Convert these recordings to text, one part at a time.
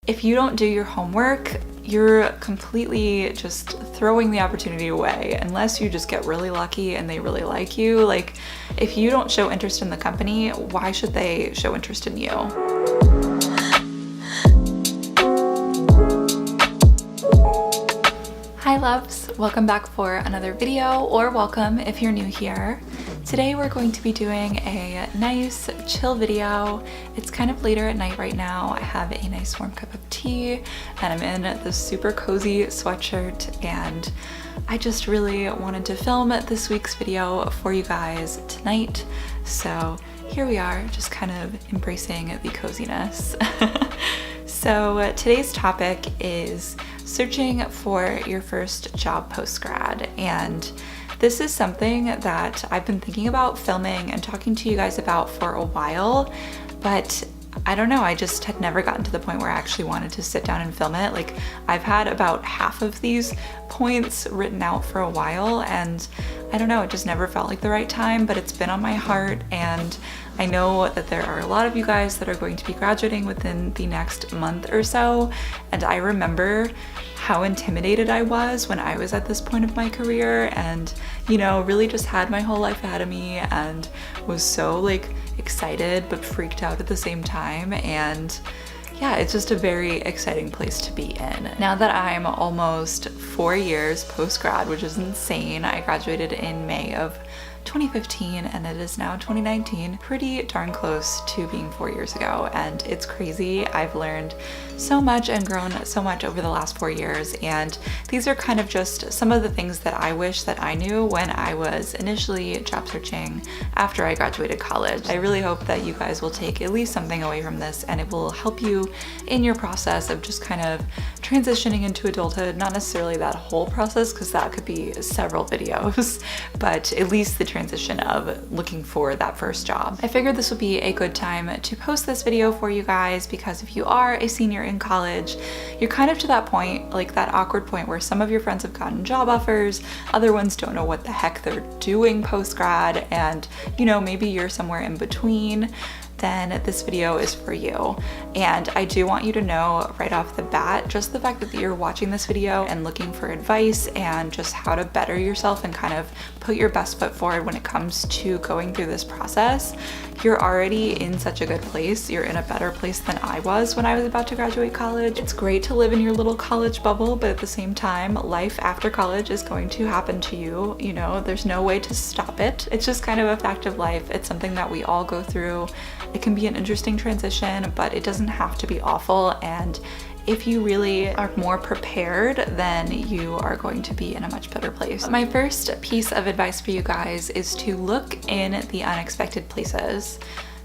if you don't do your homework, you're completely just throwing the opportunity away unless you just get really lucky and they really like you. Like, if you don't show interest in the company, why should they show interest in you? Hi loves, welcome back for another video, or welcome if you're new here. Today we're going to be doing a nice chill video. It's kind of later at night right now. I have a nice warm cup of tea and I'm in this super cozy sweatshirt, and I just really wanted to film this week's video for you guys tonight. So here we are, just kind of embracing the coziness. So today's topic is searching for your first job post-grad, and this is something that I've been thinking about filming and talking to you guys about for a while, but I don't know, I just had never gotten to the point where I actually wanted to sit down and film it. Like, I've had about half of these points written out for a while, and I don't know, it just never felt like the right time, but it's been on my heart, and I know that there are a lot of you guys that are going to be graduating within the next month or so, and I remember how intimidated I was when I was at this point of my career, and you know, really just had my whole life ahead of me and was so like excited but freaked out at the same time. And yeah, it's just a very exciting place to be in. Now that I'm almost 4 years post-grad, which is insane, I graduated in May of 2015 and it is now 2019, pretty darn close to being 4 years ago, and it's crazy. I've learned so much and grown so much over the last 4 years, and these are kind of just some of the things that I wish that I knew when I was initially job searching after I graduated college. I really hope that you guys will take at least something away from this, and it will help you in your process of just kind of transitioning into adulthood. Not necessarily that whole process, because that could be several videos, but at least the transition of looking for that first job. I figured this would be a good time to post this video for you guys, because if you are a senior in college, you're kind of to that point, like that awkward point where some of your friends have gotten job offers, other ones don't know what the heck they're doing post-grad, and you know, maybe you're somewhere in between. Then this video is for you. And I do want you to know right off the bat, just the fact that you're watching this video and looking for advice and just how to better yourself and kind of put your best foot forward when it comes to going through this process, you're already in such a good place. You're in a better place than I was when I was about to graduate college. It's great to live in your little college bubble, but at the same time, life after college is going to happen to you. You know, there's no way to stop it. It's just kind of a fact of life. It's something that we all go through. It can be an interesting transition, but it doesn't have to be awful. And if you really are more prepared, then you are going to be in a much better place. My first piece of advice for you guys is to look in the unexpected places.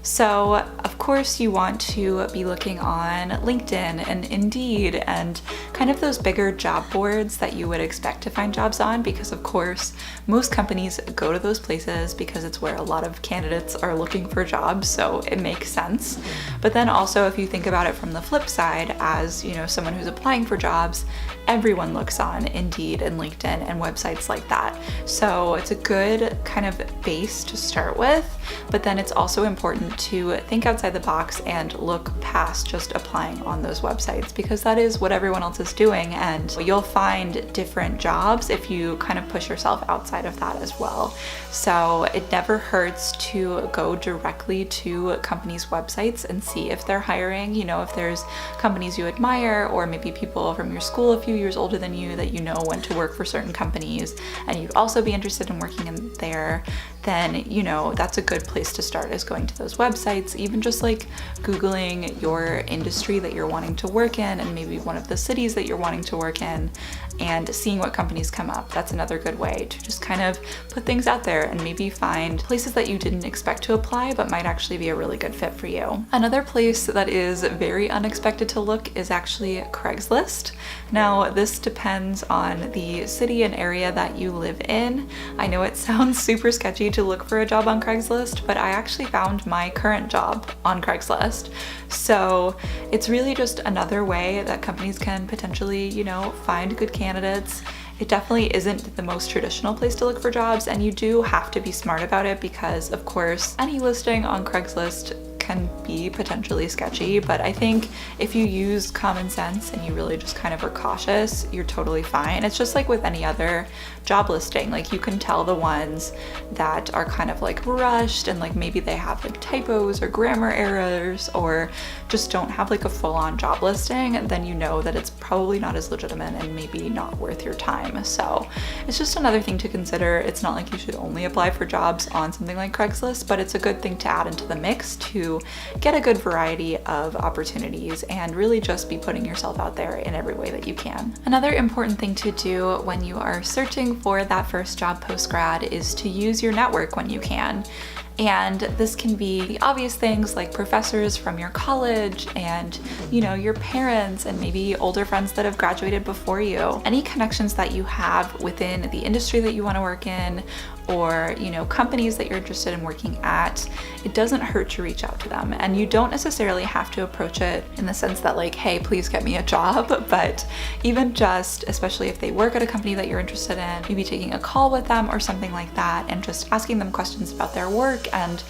So of course you want to be looking on LinkedIn and Indeed and kind of those bigger job boards that you would expect to find jobs on, because of course most companies go to those places because it's where a lot of candidates are looking for jobs, so it makes sense. But then also, if you think about it from the flip side, as you know, someone who's applying for jobs, everyone looks on Indeed and LinkedIn and websites like that. So it's a good kind of base to start with, but then it's also important to think outside the box and look past just applying on those websites, because that is what everyone else is doing, and you'll find different jobs if you kind of push yourself outside of that as well. So it never hurts to go directly to companies' websites and see if they're hiring. You know, if there's companies you admire, or maybe people from your school a few years older than you that you know went to work for certain companies and you'd also be interested in working in there, then you know that's a good place to start, is going to those websites. Even just like Googling your industry that you're wanting to work in and maybe one of the cities that you're wanting to work in and seeing what companies come up. That's another good way to just kind of put things out there and maybe find places that you didn't expect to apply but might actually be a really good fit for you. Another place that is very unexpected to look is actually Craigslist. Now this depends on the city and area that you live in. I know it sounds super sketchy to look for a job on Craigslist, but I actually found my current job on Craigslist. So it's really just another way that companies can potentially, you know, find good candidates. It definitely isn't the most traditional place to look for jobs, and you do have to be smart about it because, of course, any listing on Craigslist can be potentially sketchy, but I think if you use common sense and you really just kind of are cautious, you're totally fine. It's just like with any other job listing, like you can tell the ones that are kind of like rushed and like maybe they have like typos or grammar errors or just don't have like a full-on job listing, then you know that it's probably not as legitimate and maybe not worth your time. So it's just another thing to consider. It's not like you should only apply for jobs on something like Craigslist, but it's a good thing to add into the mix to get a good variety of opportunities and really just be putting yourself out there in every way that you can. Another important thing to do when you are searching for that first job post-grad is to use your network when you can. And this can be the obvious things like professors from your college and, you know, your parents and maybe older friends that have graduated before you. Any connections that you have within the industry that you want to work in, or, you know, companies that you're interested in working at, it doesn't hurt to reach out to them. And you don't necessarily have to approach it in the sense that like, hey, please get me a job, but even just, especially if they work at a company that you're interested in, maybe taking a call with them or something like that and just asking them questions about their work and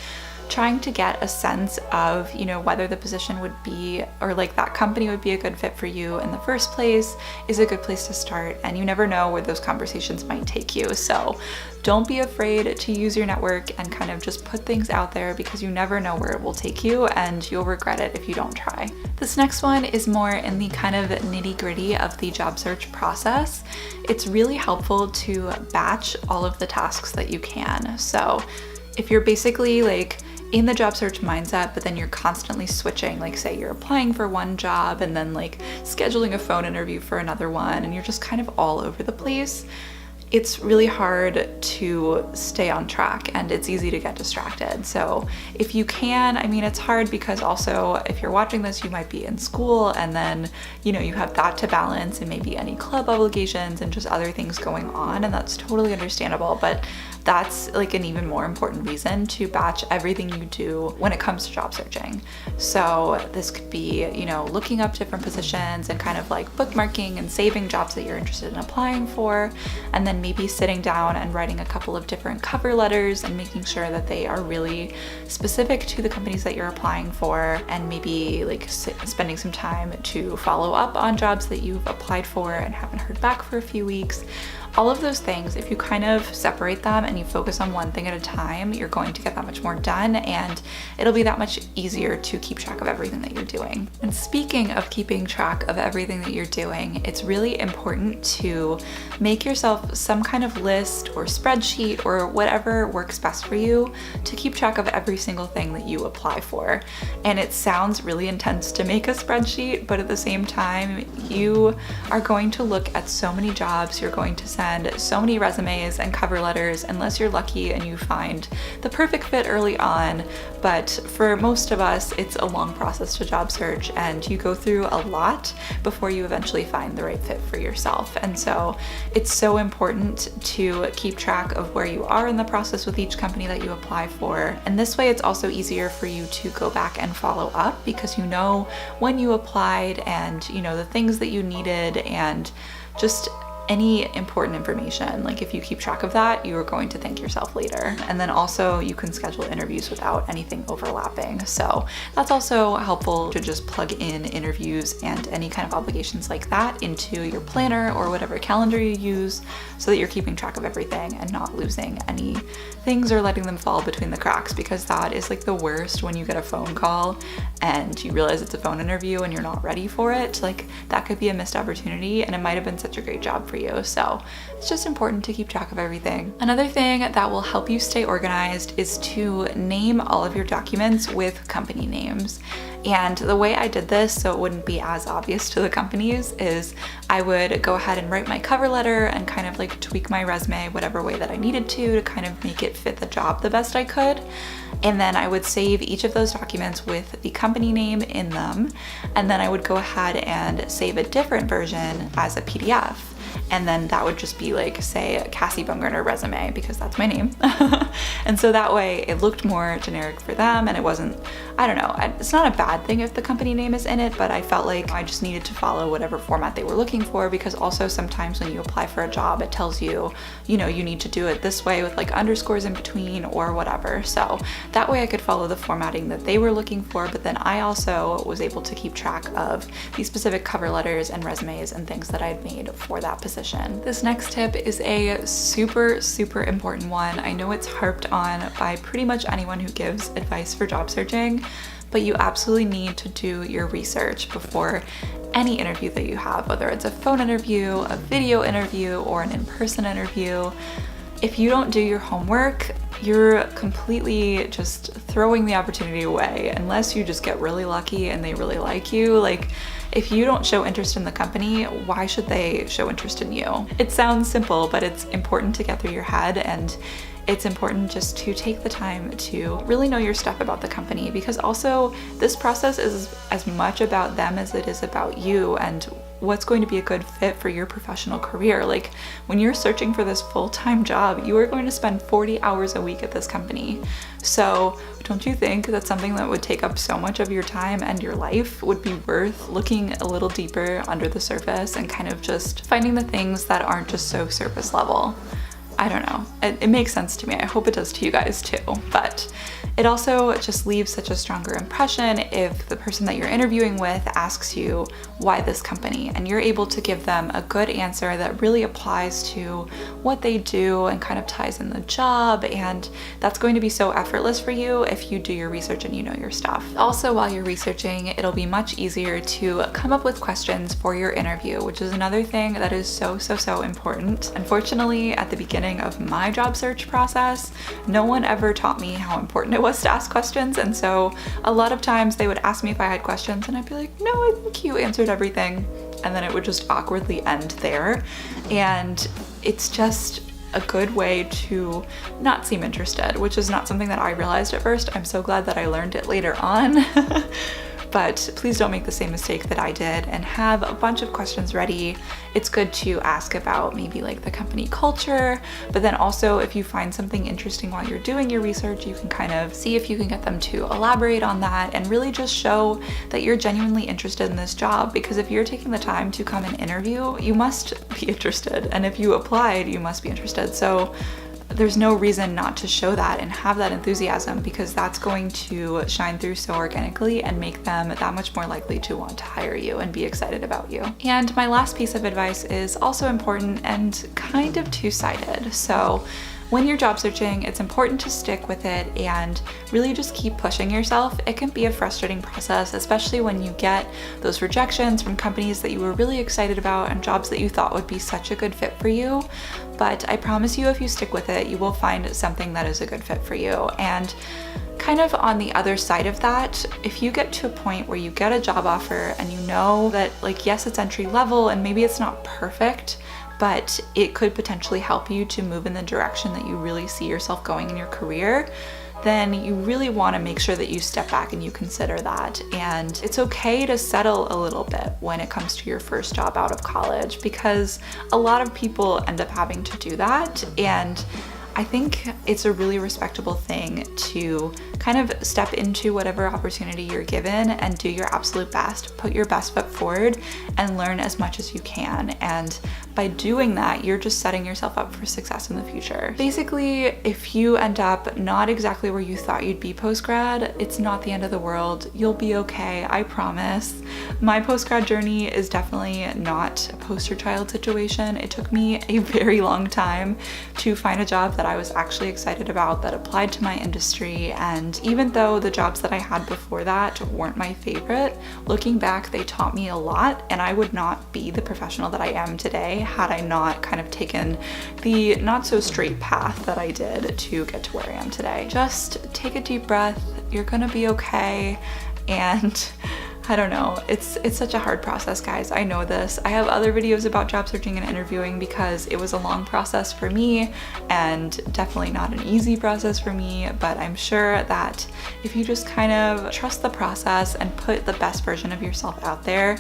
trying to get a sense of, you know, whether the position would be, or like that company would be a good fit for you in the first place is a good place to start. And you never know where those conversations might take you. So don't be afraid to use your network and kind of just put things out there, because you never know where it will take you and you'll regret it if you don't try. This next one is more in the kind of nitty-gritty of the job search process. It's really helpful to batch all of the tasks that you can. So if you're basically like in the job search mindset, but then you're constantly switching, like say you're applying for one job and then like scheduling a phone interview for another one, and you're just kind of all over the place, it's really hard to stay on track and it's easy to get distracted. So if you can, I mean, it's hard because also if you're watching this, you might be in school and then, you know, you have that to balance and maybe any club obligations and just other things going on, and that's totally understandable. But that's like an even more important reason to batch everything you do when it comes to job searching. So this could be, you know, looking up different positions and kind of like bookmarking and saving jobs that you're interested in applying for, and then maybe sitting down and writing a couple of different cover letters and making sure that they are really specific to the companies that you're applying for, and maybe like spending some time to follow up on jobs that you've applied for and haven't heard back for a few weeks. All of those things, if you kind of separate them and you focus on one thing at a time, you're going to get that much more done and it'll be that much easier to keep track of everything that you're doing. And speaking of keeping track of everything that you're doing, it's really important to make yourself some kind of list or spreadsheet or whatever works best for you to keep track of every single thing that you apply for. And it sounds really intense to make a spreadsheet, but at the same time, you are going to look at so many jobs, you're going to send so many resumes and cover letters unless you're lucky and you find the perfect fit early on. But for most of us, it's a long process to job search and you go through a lot before you eventually find the right fit for yourself. And so it's so important to keep track of where you are in the process with each company that you apply for. And this way it's also easier for you to go back and follow up because you know when you applied and you know the things that you needed and just any important information. Like if you keep track of that, you are going to thank yourself later. And then also you can schedule interviews without anything overlapping. So that's also helpful to just plug in interviews and any kind of obligations like that into your planner or whatever calendar you use so that you're keeping track of everything and not losing any things or letting them fall between the cracks, because that is like the worst when you get a phone call and you realize it's a phone interview and you're not ready for it. Like that could be a missed opportunity and it might have been such a great job for you. So it's just important to keep track of everything. Another thing that will help you stay organized is to name all of your documents with company names. And the way I did this, so it wouldn't be as obvious to the companies, is I would go ahead and write my cover letter and kind of like tweak my resume whatever way that I needed to kind of make it fit the job the best I could. And then I would save each of those documents with the company name in them. And then I would go ahead and save a different version as a PDF. And then that would just be like, say, Cassie Bumgarner resume, because that's my name. And so that way it looked more generic for them and it wasn't I don't know, it's not a bad thing if the company name is in it, but I felt like I just needed to follow whatever format they were looking for, because also sometimes when you apply for a job, it tells you, you know, you need to do it this way with like underscores in between or whatever. So that way I could follow the formatting that they were looking for, but then I also was able to keep track of the specific cover letters and resumes and things that I'd made for that position. This next tip is a super, super important one. I know it's harped on by pretty much anyone who gives advice for job searching, but you absolutely need to do your research before any interview that you have, whether it's a phone interview, a video interview, or an in-person interview. If you don't do your homework, you're completely just throwing the opportunity away, unless you just get really lucky and they really like you. Like, if you don't show interest in the company, why should they show interest in you? It sounds simple, but it's important to get through your head, and it's important just to take the time to really know your stuff about the company, because also this process is as much about them as it is about you and what's going to be a good fit for your professional career. Like, when you're searching for this full-time job, you are going to spend 40 hours a week at this company. So don't you think that something that would take up so much of your time and your life would be worth looking a little deeper under the surface and kind of just finding the things that aren't just so surface level? I don't know, it makes sense to me. I hope it does to you guys too, but it also just leaves such a stronger impression if the person that you're interviewing with asks you why this company, and you're able to give them a good answer that really applies to what they do and kind of ties in the job, and that's going to be so effortless for you if you do your research and you know your stuff. Also, while you're researching, it'll be much easier to come up with questions for your interview, which is another thing that is so important. Unfortunately, at the beginning of my job search process, no one ever taught me how important it was to ask questions, and so a lot of times they would ask me if I had questions and I'd be like, no, I think you answered everything, and then it would just awkwardly end there. And it's just a good way to not seem interested, which is not something that I realized at first. I'm so glad that I learned it later on. But please don't make the same mistake that I did and have a bunch of questions ready. It's good to ask about maybe like the company culture, but then also if you find something interesting while you're doing your research, you can kind of see if you can get them to elaborate on that and really just show that you're genuinely interested in this job. Because if you're taking the time to come and interview, you must be interested. And if you applied, you must be interested. So there's no reason not to show that and have that enthusiasm, because that's going to shine through so organically and make them that much more likely to want to hire you and be excited about you. And my last piece of advice is also important and kind of two-sided. So when you're job searching, it's important to stick with it and really just keep pushing yourself. It can be a frustrating process, especially when you get those rejections from companies that you were really excited about and jobs that you thought would be such a good fit for you. But I promise you, if you stick with it, you will find something that is a good fit for you. And kind of on the other side of that, if you get to a point where you get a job offer and you know that, like, yes, it's entry level and maybe it's not perfect, but it could potentially help you to move in the direction that you really see yourself going in your career, then you really want to make sure that you step back and you consider that. And it's okay to settle a little bit when it comes to your first job out of college, because a lot of people end up having to do that. And I think it's a really respectable thing to kind of step into whatever opportunity you're given and do your absolute best, put your best foot forward and learn as much as you can. And by doing that, you're just setting yourself up for success in the future. Basically, if you end up not exactly where you thought you'd be post-grad, it's not the end of the world. You'll be okay, I promise. My post-grad journey is definitely not a poster child situation. It took me a very long time to find a job that I was actually excited about, that applied to my industry. And even though the jobs that I had before that weren't my favorite, looking back, they taught me a lot, and I would not be the professional that I am today had I not kind of taken the not so straight path that I did to get to where I am today. Just take a deep breath, you're gonna be okay. And I don't know, it's such a hard process, guys. I know this. I have other videos about job searching and interviewing because it was a long process for me and definitely not an easy process for me, but I'm sure that if you just kind of trust the process and put the best version of yourself out there,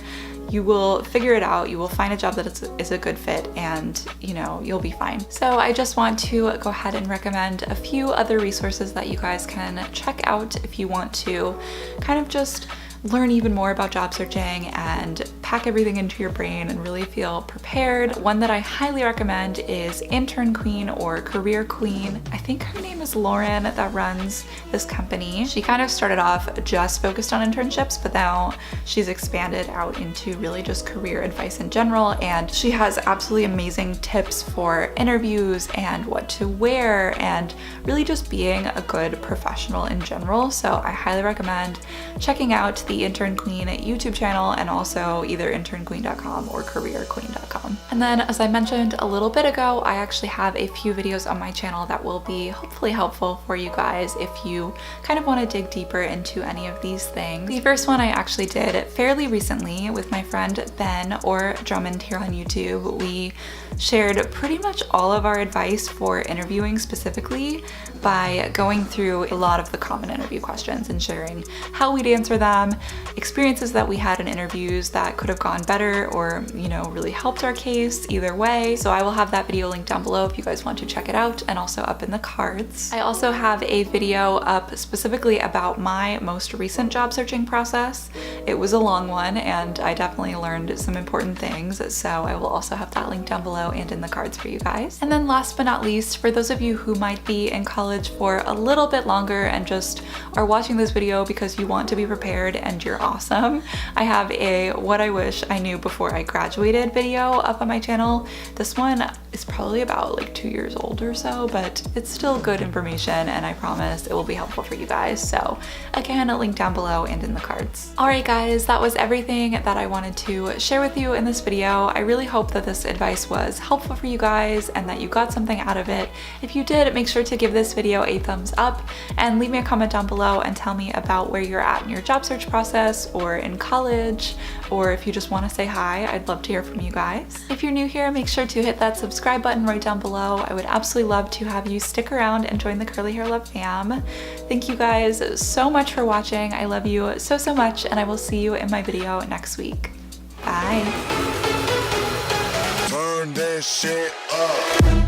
you will figure it out. You will find a job that is a good fit, and you know, you'll be fine. So I just want to go ahead and recommend a few other resources that you guys can check out if you want to kind of just learn even more about job searching and pack everything into your brain and really feel prepared. One that I highly recommend is Intern Queen or Career Queen. I think her name is Lauren that runs this company. She kind of started off just focused on internships, but now she's expanded out into really just career advice in general, and she has absolutely amazing tips for interviews and what to wear and really just being a good professional in general. So I highly recommend checking out the Intern Queen YouTube channel, and also either internqueen.com or careerqueen.com. And then, as I mentioned a little bit ago, I actually have a few videos on my channel that will be hopefully helpful for you guys if you kind of want to dig deeper into any of these things. The first one I actually did fairly recently with my friend Ben, or Drummond here on YouTube. We shared pretty much all of our advice for interviewing specifically by going through a lot of the common interview questions and sharing how we'd answer them, experiences that we had in interviews that could have gone better or, you know, really helped our case either way. So I will have that video linked down below if you guys want to check it out, and also up in the cards. I also have a video up specifically about my most recent job searching process. It was a long one, and I definitely learned some important things, so I will also have that linked down below and in the cards for you guys. And then last but not least, for those of you who might be in college for a little bit longer and just are watching this video because you want to be prepared and you're awesome, I have a what I wish I knew before I graduated video up on my channel. This one is probably about like 2 years old or so, but it's still good information, and I promise it will be helpful for you guys. So again, a link down below and in the cards. All right guys, that was everything that I wanted to share with you in this video. I really hope that this advice was helpful for you guys and that you got something out of it. If you did, make sure to give this video a thumbs up and leave me a comment down below and tell me about where you're at in your job search process or in college, or if you just want to say hi, I'd love to hear from you guys. If you're new here, make sure to hit that subscribe button right down below. I would absolutely love to have you stick around and join the Curly Hair Love fam. Thank you guys so much for watching. I love you so, so much, and I will see you in my video next week. Bye. Turn that shit up.